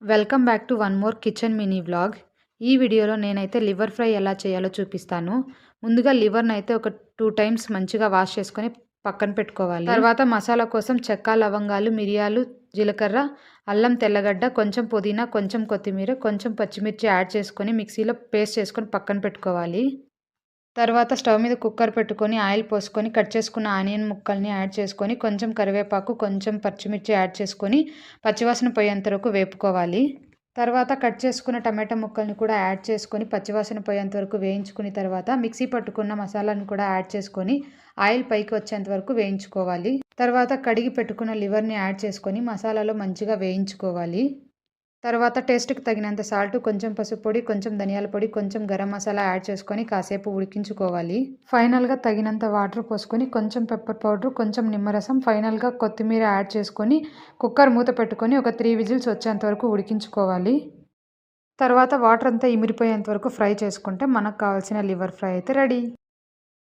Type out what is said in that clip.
Welcome back to one more kitchen mini vlog. ఈ వీడియోలో నేనైతే లివర్ ఫ్రై ఎలా చేయాలో చూపిస్తాను. ముందుగా లివర్‌నైతే ఒక 2 టైమ్స్ మంచిగా వాష్ చేసుకొని పక్కన పెట్టుకోవాలి. తర్వాత మసాలా కోసం చెక్క, లవంగాలు, మిరియాలు, జీలకర్ర, అల్లం తెల్లగడ్డ, కొంచెం పుదీనా, కొంచెం కొత్తిమీర, కొంచెం పచ్చిమిర్చి యాడ్ చేసుకొని మిక్సీలో పేస్ట్ చేసుకొని పక్కన పెట్టుకోవాలి. తర్వాత స్టవ్ మీద కుక్కర్ పెట్టుకొని ఆయిల్ పోసుకొని కట్ చేసుకున్న ఆనియన్ ముక్కల్ని యాడ్ చేసుకొని కొంచెం కరివేపాకు, కొంచెం పచ్చిమిర్చి యాడ్ చేసుకొని పచ్చివాసన పోయేంత వరకు వేపుకోవాలి. తర్వాత కట్ చేసుకున్న టమాటా ముక్కల్ని కూడా యాడ్ చేసుకొని పచ్చివాసన పోయేంత వరకు వేయించుకున్న తర్వాత మిక్సీ పట్టుకున్న మసాలాను కూడా యాడ్ చేసుకొని ఆయిల్ పైకి వచ్చేంత వరకు వేయించుకోవాలి. తర్వాత కడిగి పెట్టుకున్న లివర్‌ని యాడ్ చేసుకొని మసాలాలో మంచిగా వేయించుకోవాలి. తర్వాత టేస్ట్‌కి తగినంత సాల్ట్, కొంచెం పసుపు పొడి, కొంచెం ధనియాల పొడి, కొంచెం గరం మసాలా యాడ్ చేసుకొని కాసేపు ఉడికించుకోవాలి. ఫైనల్‌గా తగినంత వాటర్ పోసుకొని కొంచెం పెప్పర్ పౌడర్, కొంచెం నిమ్మరసం, ఫైనల్‌గా కొత్తిమీర యాడ్ చేసుకొని కుక్కర్ మూత పెట్టుకొని ఒక 3 విజిల్స్ వచ్చేంత వరకు ఉడికించుకోవాలి. తర్వాత వాటర్ అంతా ఇమిరిపోయేంత వరకు ఫ్రై చేసుకుంటే మనకు కావాల్సిన లివర్ ఫ్రై అయితే రెడీ.